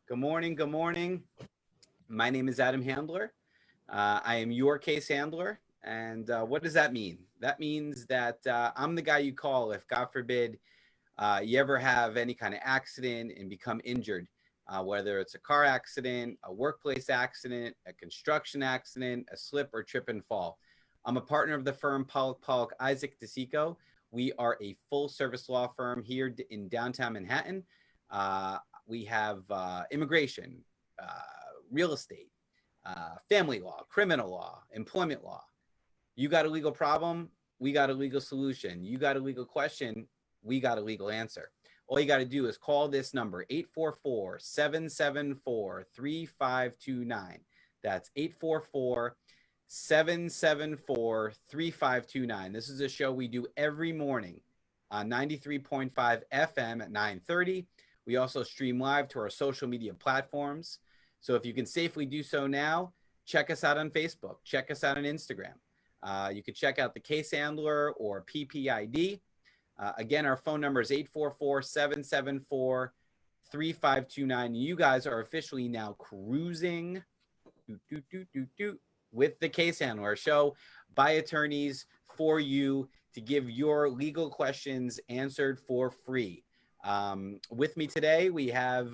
Good morning. Good morning. My name is Adam Handler. I am your case handler. And what does that mean? That means that I'm the guy you call if, God forbid, you ever have any kind of accident and become injured, whether it's a car accident, a workplace accident, a construction accident, a slip or trip and fall. I'm a partner of the firm Pollack, Isaac DeSico. We are a full service law firm here in downtown Manhattan. We have immigration, real estate, family law, criminal law, employment law. You got a legal problem, we got a legal solution. You got a legal question, we got a legal answer. All you got to do is call this number, 844-774-3529. That's 844-774-3529. This is a show we do every morning on 93.5 FM at 9:30. We also stream live to our social media platforms. So if you can safely do so now, check us out on Facebook. Check us out on Instagram. You can check out the Case Handler or PPID. Again, our phone number is 844-774-3529. You guys are officially now cruising with the Case Handler, a show by attorneys for you to give your legal questions answered for free. With me today, we have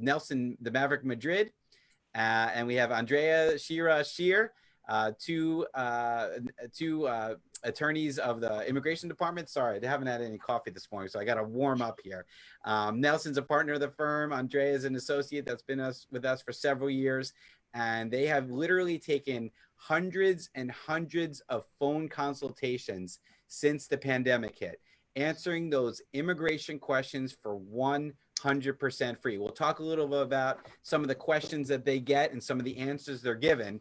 Nelson, the Maverick Madrid, and we have Andrea Shear, two attorneys of the Immigration Department. Sorry, I haven't had any coffee this morning, so I got to warm up here. Nelson's a partner of the firm. Andrea is an associate that's been with us for several years, and they have literally taken hundreds and hundreds of phone consultations since the pandemic hit, answering those immigration questions for 100% free. We'll talk a little bit about some of the questions that they get and some of the answers they're given.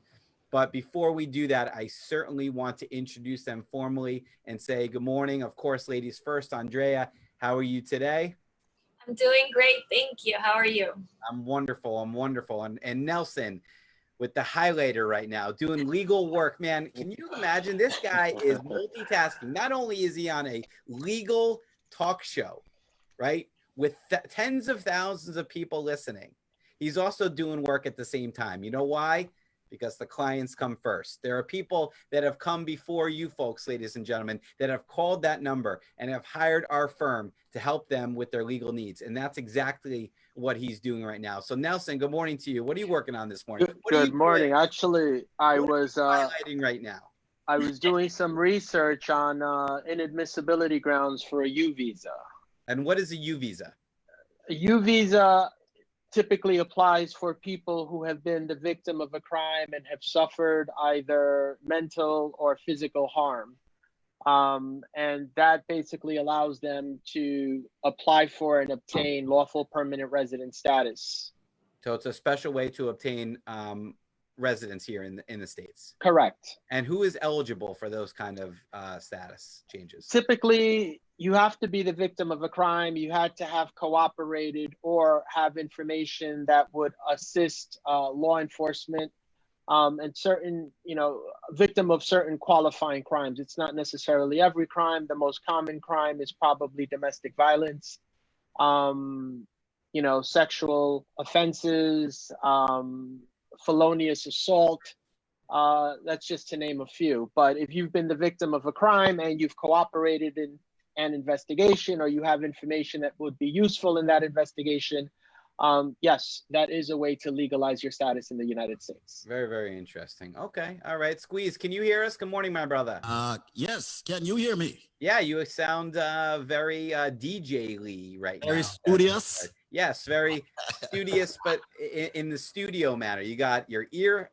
But before we do that, I certainly want to introduce them formally and say good morning. Of course, ladies first. Andrea, how are you today? I'm doing great. Thank you. How are you? I'm wonderful. I'm wonderful. And Nelson, with the highlighter right now, doing legal work, man. Can you imagine? This guy is multitasking. Not only is he on a legal talk show, right, with tens of thousands of people listening, he's also doing work at the same time. You know why? Because the clients come first. There are people that have come before you folks, ladies and gentlemen, that have called that number and have hired our firm to help them with their legal needs. And that's exactly what he's doing right now. So Nelson, good morning to you. What are you working on this morning? Good morning. Actually, I was highlighting right now. I was doing some research on inadmissibility grounds for a U visa. And what is a U visa? A U visa typically applies for people who have been the victim of a crime and have suffered either mental or physical harm. And that basically allows them to apply for and obtain lawful permanent resident status. So it's a special way to obtain residence here in the States. Correct. And who is eligible for those kind of status changes? Typically, you have to be the victim of a crime. You had to have cooperated or have information that would assist law enforcement and certain, victim of certain qualifying crimes. It's not necessarily every crime. The most common crime is probably domestic violence, sexual offenses, felonious assault. That's just to name a few. But if you've been the victim of a crime and you've cooperated in an investigation, or you have information that would be useful in that investigation, yes, that is a way to legalize your status in the United States. Very, very interesting. Okay. All right. Squeeze, can you hear us? Good morning, my brother. Yes. Can you hear me? Yeah, you sound very DJ-ly right now. Very studious. Yes, very studious, but in the studio manner. You got your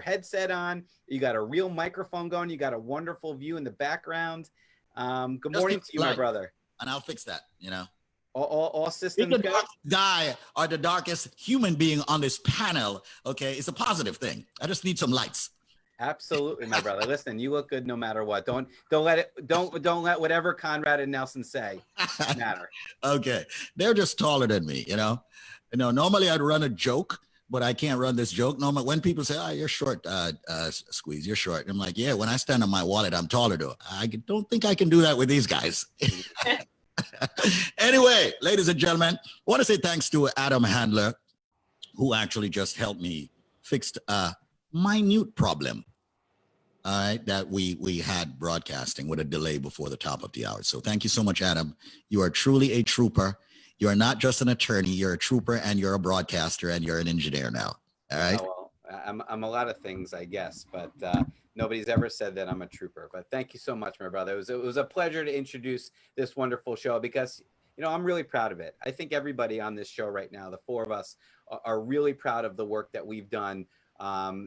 headset on. You got a real microphone going. You got a wonderful view in the background. Good morning to you, my brother. And I'll fix that, All systems go. The darkest guy or the darkest human being on this panel, okay, it's a positive thing. I just need some lights. Absolutely, my brother. Listen, you look good no matter what. Don't let whatever Conrad and Nelson say matter. Okay. They're just taller than me, Normally I'd run a joke, but I can't run this joke. Normally when people say, "Oh, you're short, Squeeze, you're short." I'm like, yeah, when I stand on my wallet, I'm taller though. I don't think I can do that with these guys. Anyway, ladies and gentlemen, I want to say thanks to Adam Handler, who actually just helped me fix a minute problem, all right, that we had broadcasting with a delay before the top of the hour. So thank you so much, Adam. You are truly a trooper. You are not just an attorney. You're a trooper, and you're a broadcaster, and you're an engineer now. All right. Oh, well, I'm a lot of things, I guess, but nobody's ever said that I'm a trooper. But thank you so much, my brother. It was a pleasure to introduce this wonderful show because, you know, I'm really proud of it. I think everybody on this show right now, the four of us, are really proud of the work that we've done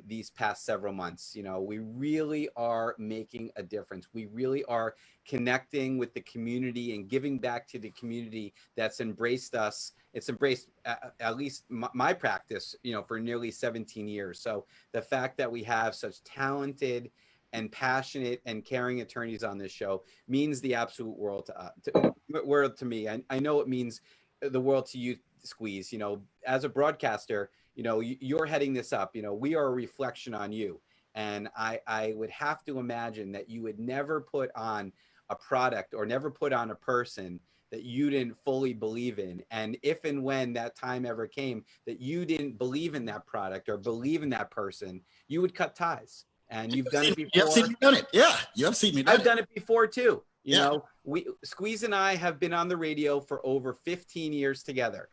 these past several months. You know, we really are making a difference. We really are connecting with the community and giving back to the community that's embraced us. It's embraced at least my practice, you know, for nearly 17 years. So the fact that we have such talented and passionate and caring attorneys on this show means the absolute world to me. I know it means the world to you, Squeeze. You know, as a broadcaster, you know, you're heading this up. You know, we are a reflection on you. And I would have to imagine that you would never put on a product or never put on a person that you didn't fully believe in. And if and when that time ever came that you didn't believe in that product or believe in that person, you would cut ties. And you've done it before. You have seen me done it. Yeah, you have seen me done it. I've done it before too. You Yeah. know, Squeeze and I have been on the radio for over 15 years together.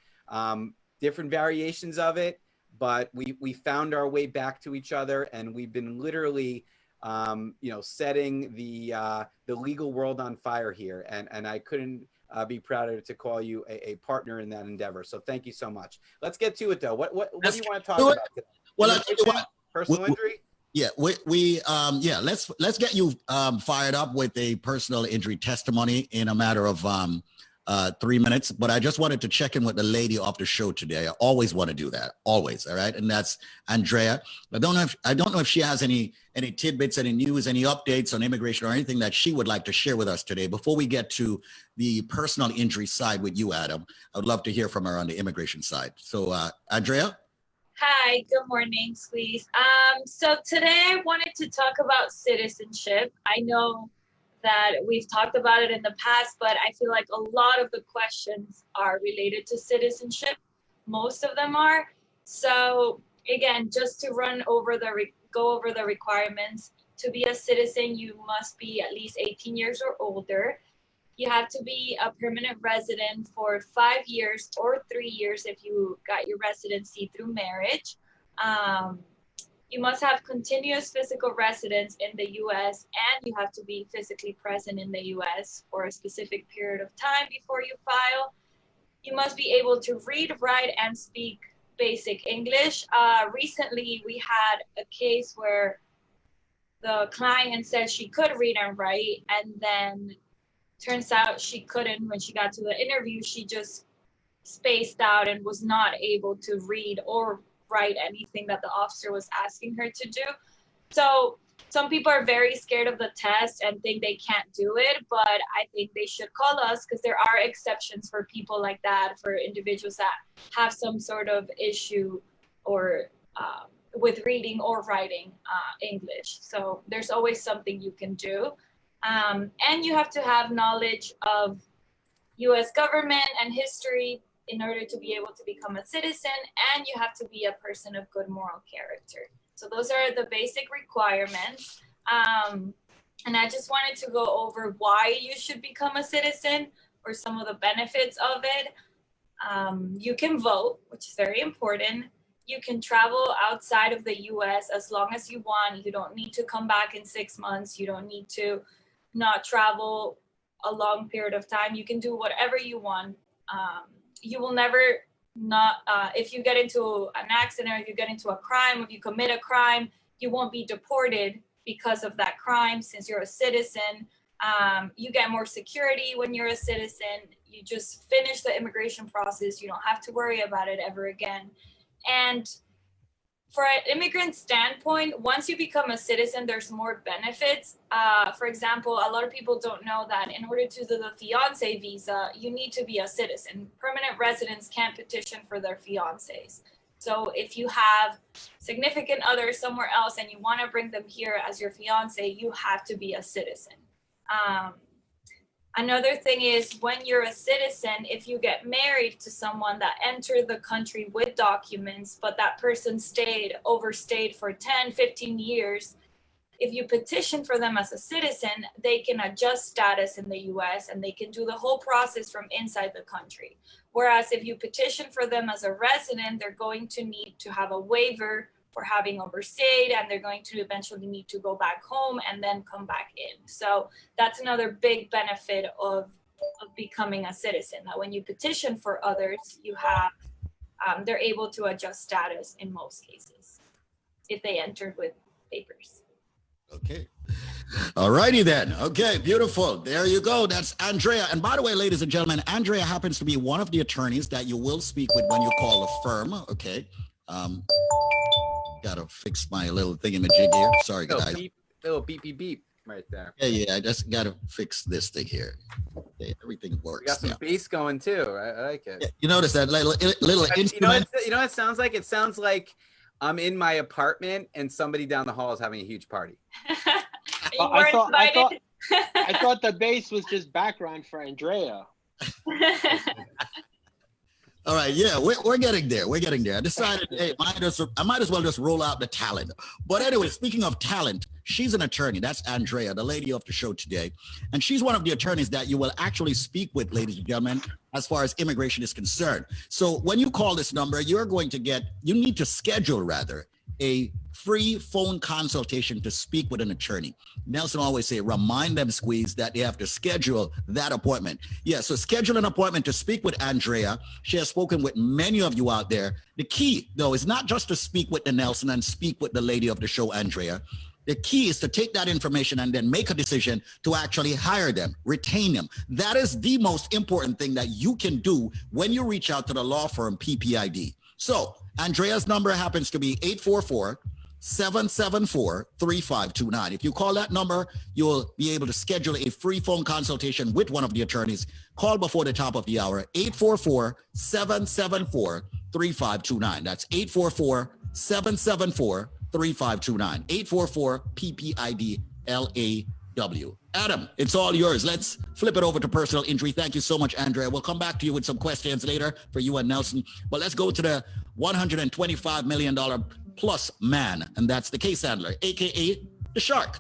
Different variations of it, but we found our way back to each other, and we've been literally, you know, setting the legal world on fire here. And I couldn't be prouder to call you a partner in that endeavor. So thank you so much. Let's get to it though. What do you want to talk about today? Well, I tell you what, personal injury? Yeah, let's get you fired up with a personal injury testimony in a matter of 3 minutes. But I just wanted to check in with the lady off the show today. I always want to do that, always. All right, and that's Andrea. I don't know if she has any tidbits, any news, any updates on immigration or anything that she would like to share with us today. Before we get to the personal injury side with you, Adam, I would love to hear from her on the immigration side. So, Andrea. Hi, good morning, Squeeze. So today I wanted to talk about citizenship. I know that we've talked about it in the past, but I feel like a lot of the questions are related to citizenship. Most of them are. So again, just to go over the requirements. To be a citizen, you must be at least 18 years or older. You have to be a permanent resident for 5 years or 3 years if you got your residency through marriage. You must have continuous physical residence in the U.S. and you have to be physically present in the U.S. for a specific period of time before you file. You must be able to read, write, and speak basic English. Recently, we had a case where the client said she could read and write, and then turns out she couldn't. When she got to the interview, she just spaced out and was not able to read or write anything that the officer was asking her to do. So some people are very scared of the test and think they can't do it, but I think they should call us because there are exceptions for people like that, for individuals that have some sort of issue or with reading or writing English. So there's always something you can do. And you have to have knowledge of US government and history in order to be able to become a citizen, and you have to be a person of good moral character. So those are the basic requirements. And I just wanted to go over why you should become a citizen or some of the benefits of it. You can vote, which is very important. You can travel outside of the US as long as you want. You don't need to come back in 6 months. You don't need to not travel a long period of time. You can do whatever you want. You will never if you get into an accident or if you get into a crime, if you commit a crime, you won't be deported because of that crime since you're a citizen. You get more security when you're a citizen. You just finish the immigration process. You don't have to worry about it ever again. And for an immigrant standpoint, once you become a citizen, there's more benefits. For example, a lot of people don't know that in order to do the fiancé visa, you need to be a citizen. Permanent residents can't petition for their fiancés. So if you have significant others somewhere else and you want to bring them here as your fiancé, you have to be a citizen. Another thing is when you're a citizen, if you get married to someone that entered the country with documents, but that person overstayed for 10, 15 years, if you petition for them as a citizen, they can adjust status in the US and they can do the whole process from inside the country. Whereas if you petition for them as a resident, they're going to need to have a waiver for having overstayed, and they're going to eventually need to go back home and then come back in. So that's another big benefit of becoming a citizen, that when you petition for others, you have, they're able to adjust status in most cases if they entered with papers. Okay. All righty then. Okay, beautiful. There you go. That's Andrea. And by the way, ladies and gentlemen, Andrea happens to be one of the attorneys that you will speak with when you call a firm. Okay. Gotta fix my little thingamajig here. Sorry, guys. Little beep, beep, beep right there. Yeah. I just gotta fix this thing here. Okay, everything works. We got some bass going too. I like it. Yeah, you notice that little instrument? You know what it sounds like? It sounds like I'm in my apartment and somebody down the hall is having a huge party. I thought the bass was just background for Andrea. All right, yeah, we're getting there. We're getting there. I decided, hey, I might as well just roll out the talent. But anyway, speaking of talent, she's an attorney. That's Andrea, the lady of the show today. And she's one of the attorneys that you will actually speak with, ladies and gentlemen, as far as immigration is concerned. So when you call this number, you need to schedule rather a free phone consultation to speak with an attorney. Nelson always say, remind them, Squeeze, that they have to schedule that appointment. Yeah, so schedule an appointment to speak with Andrea. She has spoken with many of you out there. The key, though, is not just to speak with the Nelson and speak with the lady of the show, Andrea. The key is to take that information and then make a decision to actually hire them, retain them. That is the most important thing that you can do when you reach out to the law firm PPID. So Andrea's number happens to be 844-774-3529. If you call that number, you'll be able to schedule a free phone consultation with one of the attorneys. Call before the top of the hour, 844-774-3529. That's 844-774-3529. 844-PPID-LAW. Adam, it's all yours. Let's flip it over to personal injury. Thank you so much, Andrea. We'll come back to you with some questions later for you and Nelson. But let's go to the $125 million plus man, and that's the case handler, aka the Shark.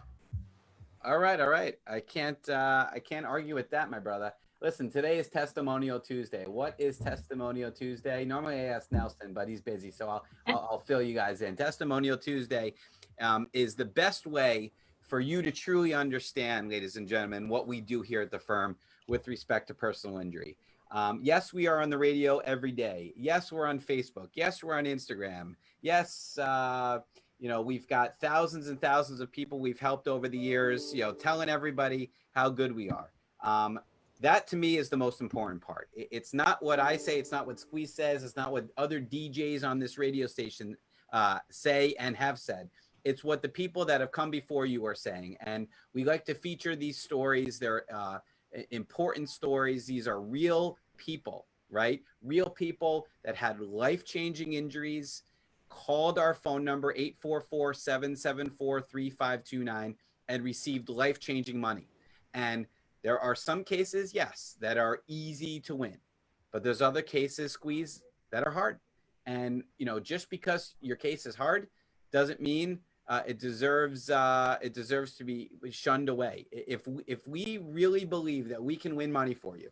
All right. I can't argue with that, my brother. Listen, today is Testimonial Tuesday. What is Testimonial Tuesday? Normally I ask Nelson, but he's busy, so I'll fill you guys in. Testimonial Tuesday is the best way for you to truly understand, ladies and gentlemen, what we do here at the firm with respect to personal injury. Yes, we are on the radio every day. Yes, we're on Facebook. Yes, we're on Instagram. Yes, we've got thousands and thousands of people we've helped over the years, telling everybody how good we are. That to me is the most important part. It's not what I say. It's not what Squeeze says. It's not what other DJs on this radio station say and have said. It's what the people that have come before you are saying. And we like to feature these stories. They're important stories. These are real people, right? Real people that had life-changing injuries, called our phone number 844-774-3529 and received life-changing money. And there are some cases, yes, that are easy to win, but there's other cases, Squeeze, that are hard. And, just because your case is hard doesn't mean it deserves to be shunned away. If we really believe that we can win money for you,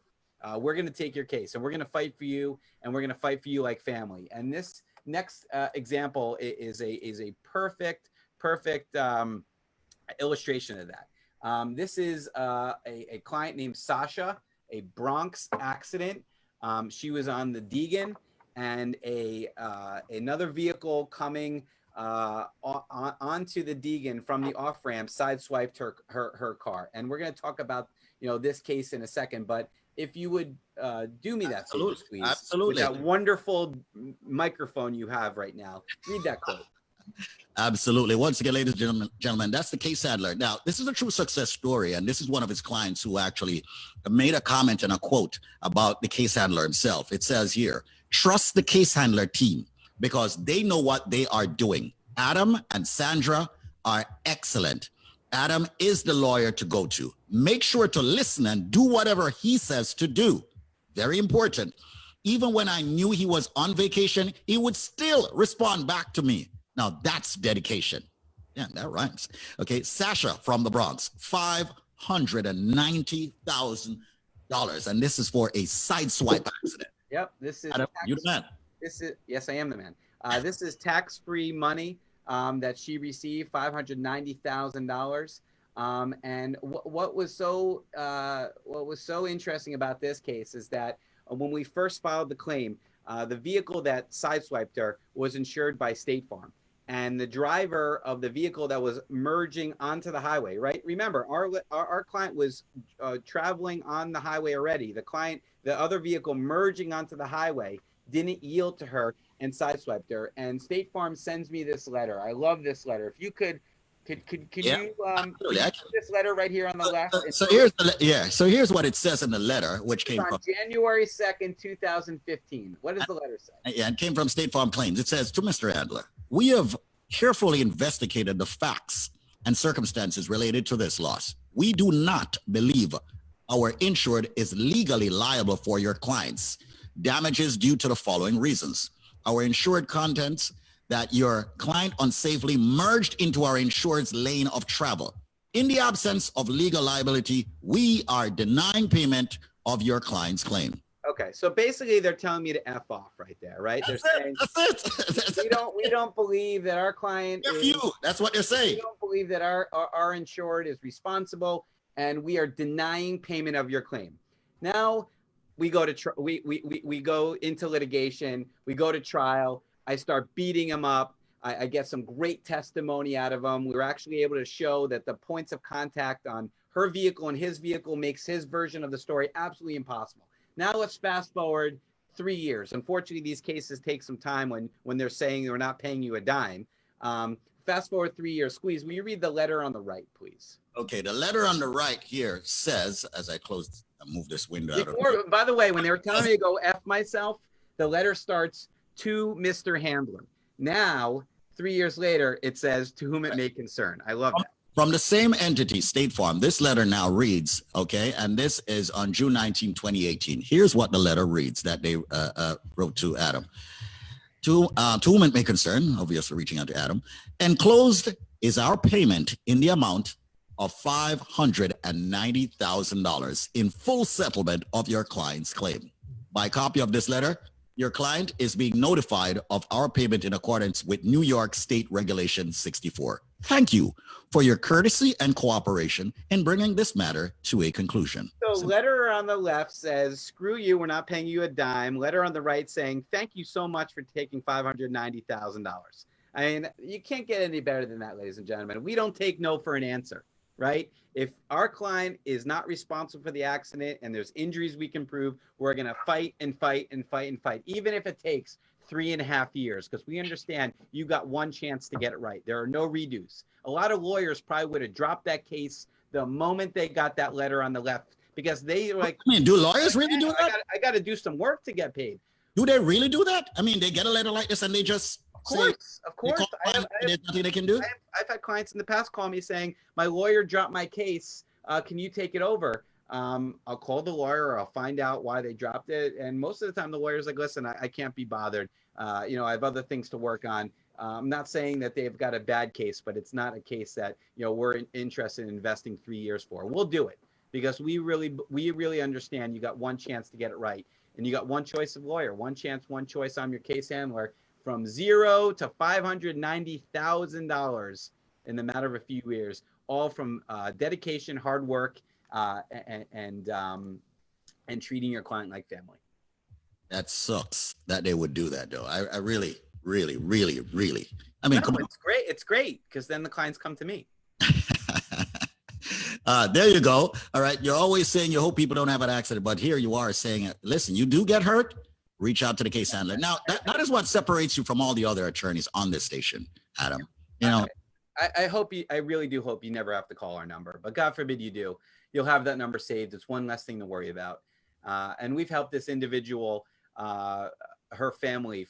we're going to take your case and we're going to fight for you, and we're going to fight for you like family. And this next example is a perfect illustration of that. This is a client named Sasha, a Bronx accident. She was on the Deegan, and another vehicle coming onto the Deegan from the off ramp sideswiped her car. And we're going to talk about this case in a second. But if you would do me that, Absolutely. Squeeze, Absolutely. with that wonderful microphone you have right now, read that quote. Absolutely. Once again, ladies and gentlemen, that's the case handler. Now, this is a true success story, and this is one of his clients who actually made a comment and a quote about the case handler himself. It says here, trust the case handler team because they know what they are doing. Adam and Sandra are excellent. Adam is the lawyer to go to. Make sure to listen and do whatever he says to do. Very important. Even when I knew he was on vacation, he would still respond back to me. Now that's dedication. Yeah, that rhymes. Okay, Sasha from the Bronx, $590,000. And this is for a sideswipe accident. Yep, this is Adam, you the man. Yes, I am the man. This is tax-free money that she received, $590,000. And what was so interesting about this case is that when we first filed the claim, the vehicle that sideswiped her was insured by State Farm, and the driver of the vehicle that was merging onto the highway, right? Remember, our client was traveling on the highway already. The other vehicle merging onto the highway didn't yield to her and sideswiped her. And State Farm sends me this letter. I love this letter. If you could you put this letter right here on the left? So here's what it says in the letter, which came from January 2nd, 2015. What does the letter say? Yeah, it came from State Farm Claims. It says, to Mr. Handler, we have carefully investigated the facts and circumstances related to this loss. We do not believe our insured is legally liable for your client's damages due to the following reasons. Our insured contents that your client unsafely merged into our insured's lane of travel. In the absence of legal liability, we are denying payment of your client's claim. Okay, so basically they're telling me to F off right there, right? They're saying we don't believe that our client That's what they're saying. We don't believe that our insured is responsible, and we are denying payment of your claim. Now we go to we go into litigation, we go to trial. I start beating him up. I get some great testimony out of him. We were actually able to show that the points of contact on her vehicle and his vehicle makes his version of the story absolutely impossible. Now let's fast forward 3 years. Unfortunately, these cases take some time when they're saying they're not paying you a dime. Fast forward 3 years. Squeeze, will you read the letter on the right, please? Okay, the letter on the right here says, as I move this window out of by the way, when they were telling me to go F myself, the letter starts, to Mr. Handler. Now, 3 years later, it says, to whom it may concern. I love that. From the same entity, State Farm, this letter now reads, okay, and this is on June 19, 2018. Here's what the letter reads that they wrote to Adam. To whom it may concern, obviously reaching out to Adam, enclosed is our payment in the amount of $590,000 in full settlement of your client's claim. By copy of this letter, your client is being notified of our payment in accordance with New York State Regulation 64. Thank you for your courtesy and cooperation in bringing this matter to a conclusion. So letter on the left says, screw you, we're not paying you a dime. Letter on the right saying, thank you so much for taking $590,000. I mean, you can't get any better than that, ladies and gentlemen. We don't take no for an answer, right? If our client is not responsible for the accident and there's injuries we can prove, we're going to fight and fight and fight and fight, even if it takes 3.5 years, because we understand you got one chance to get it right. There are no redos. A lot of lawyers probably would have dropped that case the moment they got that letter on the left, because they were like, I mean, do lawyers really do that? I got to do some work to get paid. Do they really do that? I mean, they get a letter like this and they just Of course. there's nothing they can do. I've had clients in the past call me saying, my lawyer dropped my case. Can you take it over? I'll call the lawyer, or I'll find out why they dropped it. And most of the time the lawyer's like, listen, I can't be bothered. I have other things to work on. I'm not saying that they've got a bad case, but it's not a case that, we're interested in investing 3 years for. We'll do it because we really understand you got one chance to get it right. And you got one choice of lawyer, one chance, one choice. I'm your case handler. From $0 to $590,000 in the matter of a few years, all from dedication, hard work, and treating your client like family. That sucks that they would do that, though. I really, really, really, really. I mean, come on. It's great. It's great because then the clients come to me. There you go. All right. You're always saying you hope people don't have an accident, but here you are saying, listen, you do get hurt. Reach out to the case handler. Now, that is what separates you from all the other attorneys on this station, Adam. I really do hope you never have to call our number, but God forbid you do. You'll have that number saved. It's one less thing to worry about. And we've helped this individual her family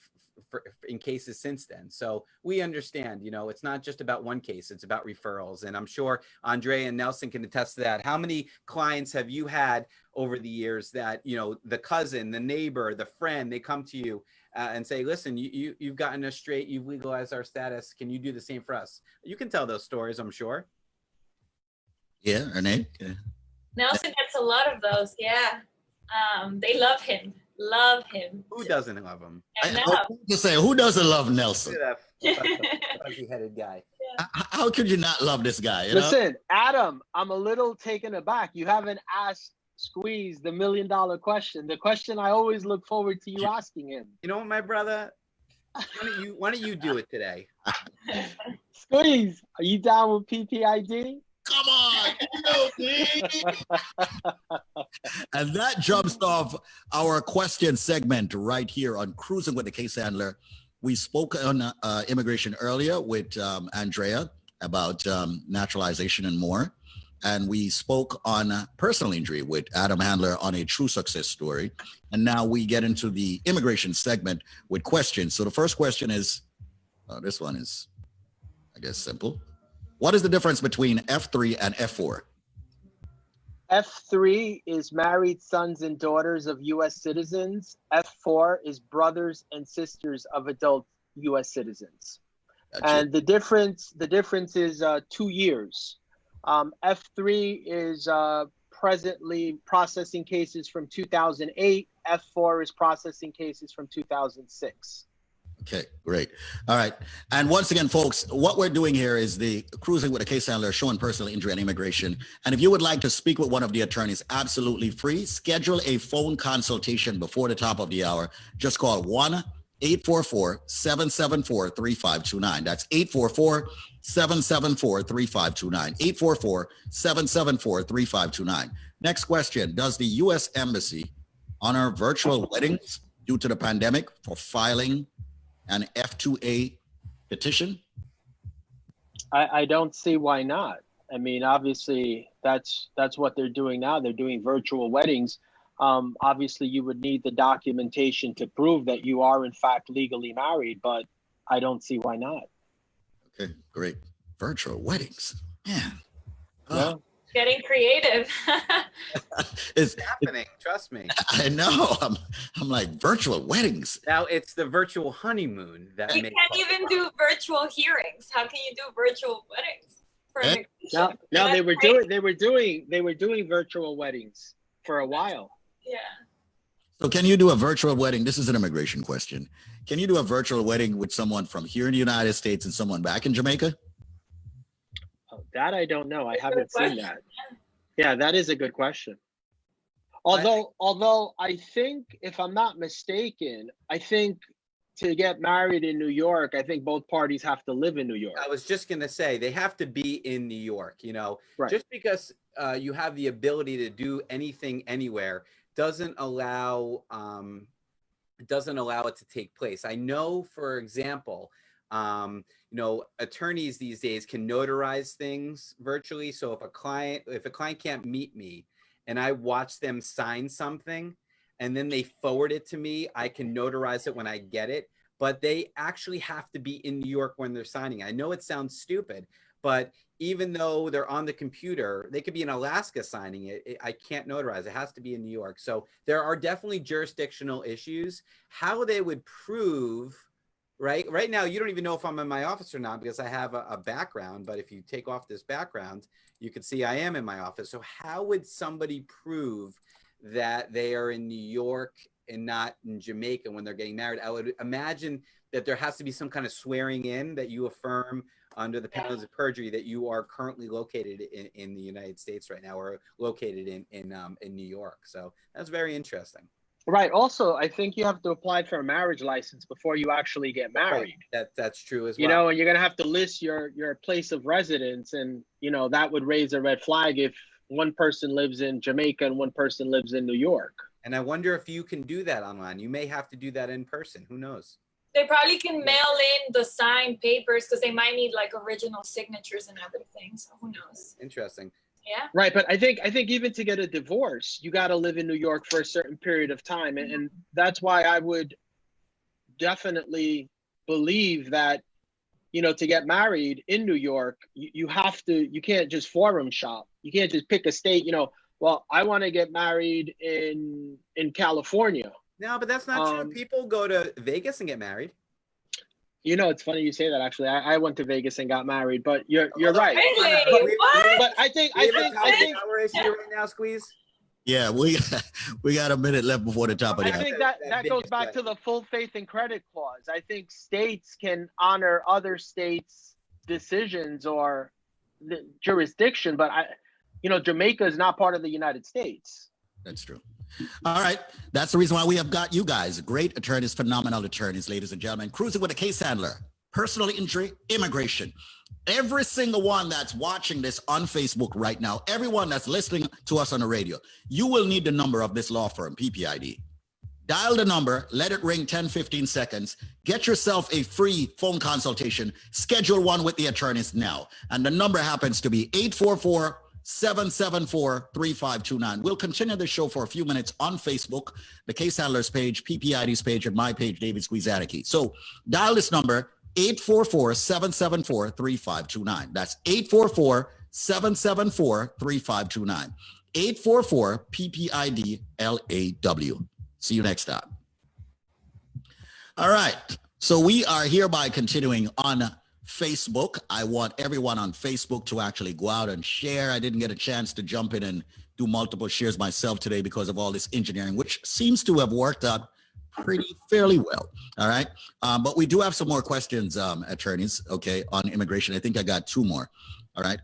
in cases since then. So we understand, you know, it's not just about one case, it's about referrals. And I'm sure Andre and Nelson can attest to that. How many clients have you had over the years that, you know, the cousin, the neighbor, the friend, they come to you and say, listen, you've gotten us straight, you've legalized our status, can you do the same for us? You can tell those stories, I'm sure. Yeah, Renee? Yeah. Nelson gets a lot of those, yeah. They love him. Love him. Who doesn't love him? Just say, who doesn't love Nelson? Fuzzy-headed guy. How could you not love this guy? Listen, Adam, I'm a little taken aback. You haven't asked Squeeze the $1 million question. The question I always look forward to you asking him. You know what, my brother? Why don't you do it today? Squeeze, are you down with PPID? Come on, and that jumps off our question segment right here on Cruising with the Case Handler. We spoke on immigration earlier with Andrea about naturalization and more. And we spoke on personal injury with Adam Handler on a true success story. And now we get into the immigration segment with questions. So the first question is, this one is, I guess, simple. What is the difference between F3 and F4? F3 is married sons and daughters of U.S. citizens. F4 is brothers and sisters of adult U.S. citizens. Gotcha. And the difference is 2 years. F3 is presently processing cases from 2008. F4 is processing cases from 2006. Okay, great. All right. And once again, folks, what we're doing here is the Cruising with a Case Handler, showing personal injury and immigration. And if you would like to speak with one of the attorneys, absolutely free. Schedule a phone consultation before the top of the hour. Just call 1-844-774-3529. That's 844-774-3529. 844-774-3529. Next question. Does the U.S. Embassy honor virtual weddings due to the pandemic for filing an F2A petition? I don't see why not. I mean, obviously, that's what they're doing now. They're doing virtual weddings. Obviously, you would need the documentation to prove that you are, in fact, legally married, but I don't see why not. Okay, great. Virtual weddings. Man. Yeah. Getting creative. It's happening. Trust me. I know. I'm like, virtual weddings. Now it's the virtual honeymoon that You can't even do virtual hearings. How can you do virtual weddings for immigration? No, they were doing virtual weddings for a while. Yeah. So can you do a virtual wedding? This is an immigration question. Can you do a virtual wedding with someone from here in the United States and someone back in Jamaica? Oh, that I don't know. I haven't seen that. Yeah, that is a good question. Although I think, if I'm not mistaken, I think to get married in New York, I think both parties have to live in New York. I was just going to say, they have to be in New York, you know, Right. Just because you have the ability to do anything anywhere doesn't allow it to take place. I know, for example, you know, attorneys these days can notarize things virtually. So if a client can't meet me and I watch them sign something and then they forward it to me, I can notarize it when I get it, but they actually have to be in New York when they're signing. I know it sounds stupid, but even though they're on the computer, they could be in Alaska signing it. I can't notarize. It has to be in New York. So there are definitely jurisdictional issues. How they would prove, right now, you don't even know if I'm in my office or not because I have a background. But if you take off this background, you can see I am in my office. So how would somebody prove that they are in New York and not in Jamaica when they're getting married? I would imagine that there has to be some kind of swearing in that you affirm under the penalty of perjury that you are currently located in the United States right now, or located in New York. So that's very interesting. Right. Also, I think you have to apply for a marriage license before you actually get married. Right. That's true as well. You know, and you're going to have to list your place of residence. And, you know, that would raise a red flag if one person lives in Jamaica and one person lives in New York. And I wonder if you can do that online. You may have to do that in person. Who knows? They probably can mail in the signed papers because they might need like original signatures and everything. So who knows? Interesting. Yeah. Right. But I think even to get a divorce, you got to live in New York for a certain period of time. And that's why I would definitely believe that, to get married in New York, you can't just forum shop. You can't just pick a state, well, I want to get married in California. No, but that's not true. People go to Vegas and get married. It's funny you say that. Actually, I went to Vegas and got married, but you're right. Really? What? But I think we're issue right now, Squeeze. Yeah, we got a minute left before the top of the hour. I think that goes back to the full faith and credit clause. I think states can honor other states' decisions or the jurisdiction, but Jamaica is not part of the United States. That's true. All right. That's the reason why we have got you guys. Great attorneys, phenomenal attorneys, ladies and gentlemen. Cruising with a case handler, personal injury, immigration. Every single one that's watching this on Facebook right now, everyone that's listening to us on the radio, you will need the number of this law firm, PPID. Dial the number, let it ring 10, 15 seconds. Get yourself a free phone consultation. Schedule one with the attorneys now. And the number happens to be 844-774-3529. We'll continue the show for a few minutes on Facebook, the Case Handlers page, PPID's page, and my page, David Squeeze Annakie. So dial this number, 844-774-3529. That's 844-774-3529. 844-PPID-LAW. See you next time. All right. So we are hereby continuing on Facebook. I want everyone on Facebook to actually go out and share. I didn't get a chance to jump in and do multiple shares myself today because of all this engineering, which seems to have worked out fairly well. All right. But we do have some more questions, attorneys, okay, on immigration. I think I got two more. All right.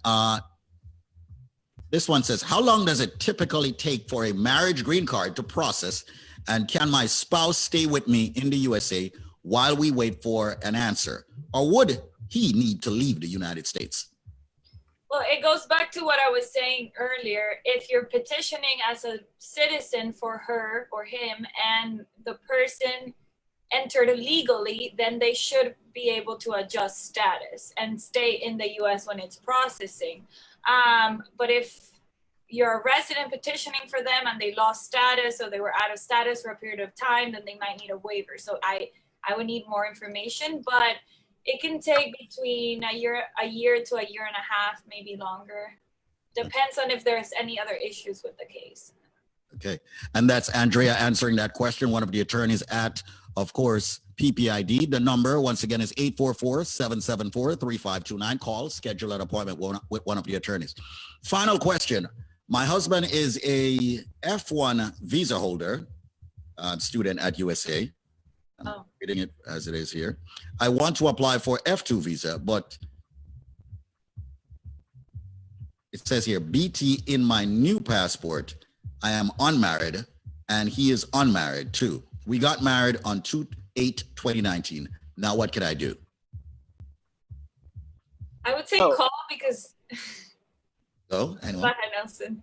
This one says, how long does it typically take for a marriage green card to process? And can my spouse stay with me in the USA while we wait for an answer? Or would he need to leave the United States? Well, it goes back to what I was saying earlier. If you're petitioning as a citizen for her or him and the person entered illegally, then they should be able to adjust status and stay in the US when it's processing. But if you're a resident petitioning for them and they lost status or they were out of status for a period of time, then they might need a waiver. So I would need more information, but it can take between a year to a year and a half, maybe longer. Depends on if there's any other issues with the case. Okay. And that's Andrea answering that question, one of the attorneys at, of course, PPID. The number, once again, is 844-774-3529. Call, schedule an appointment with one of the attorneys. Final question. My husband is a F1 visa holder, student at USA. I'm reading it as it is here. I want to apply for F2 visa, but it says here, BT in my new passport. I am unmarried and he is unmarried too. We got married on 2/8/2019. Now what can I do? I would say call because Oh, anyone? Go ahead, Nelson.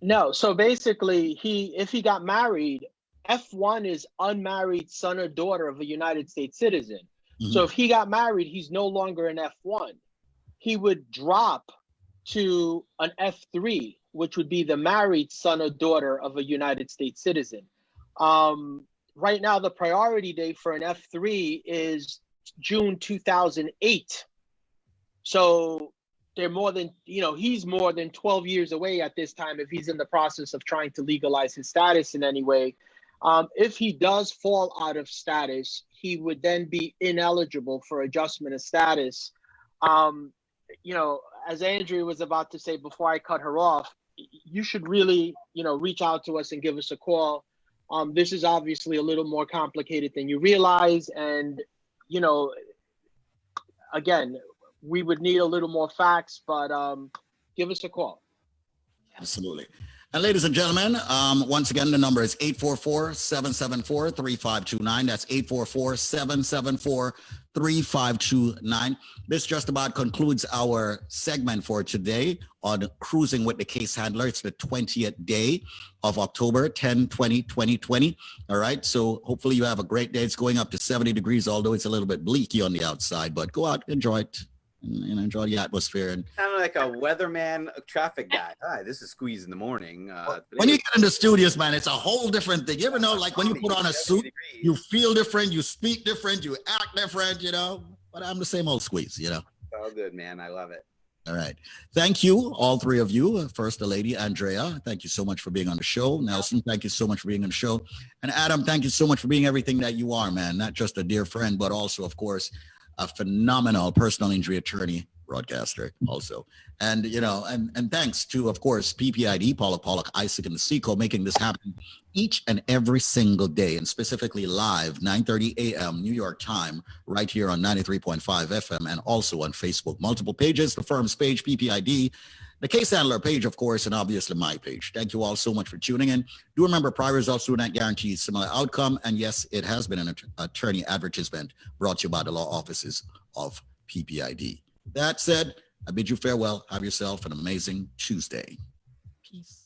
No, so basically if he got married, F1 is unmarried son or daughter of a United States citizen. Mm-hmm. So if he got married, he's no longer an F1. He would drop to an F3, which would be the married son or daughter of a United States citizen. Right now, the priority date for an F3 is June 2008. So they're more than, he's more than 12 years away at this time if he's in the process of trying to legalize his status in any way. If he does fall out of status, he would then be ineligible for adjustment of status. As Andrea was about to say before I cut her off, you should really, reach out to us and give us a call. This is obviously a little more complicated than you realize. And, again, we would need a little more facts, but give us a call. Absolutely. And ladies and gentlemen, once again, the number is 844-774-3529. That's 844-774-3529. This just about concludes our segment for today on Cruising with the Case Handler. It's the 20th day of October, 10/20/2020. All right. So hopefully you have a great day. It's going up to 70 degrees, although it's a little bit bleaky on the outside, but go out, enjoy it. and enjoy the atmosphere. And Kind of like a weatherman, a traffic guy. Hi, this is Squeeze in the morning. when you get in the studios, man, it's a whole different thing. You ever know, like when you put on a suit, you feel different, you speak different, you act different, you know. But I'm the same old Squeeze, you know. Oh, good, man. I love it. All right. Thank you, all three of you. First, the lady, Andrea, thank you so much for being on the show. Nelson, thank you so much for being on the show. And Adam, thank you so much for being everything that you are, man. Not just a dear friend, but also, of course, a phenomenal personal injury attorney, broadcaster also. And, you know, and thanks to, of course, PPID, Pollack, Isaac, and the Seco, making this happen each and every single day, and specifically live, 9:30 a.m. New York time, right here on 93.5 FM, and also on Facebook. Multiple pages, the firm's page, PPID, the case handler page, of course, and obviously my page. Thank you all so much for tuning in. Do remember, prior results do not guarantee similar outcome. And yes, it has been an attorney advertisement brought to you by the law offices of PPID. That said, I bid you farewell. Have yourself an amazing Tuesday. Peace.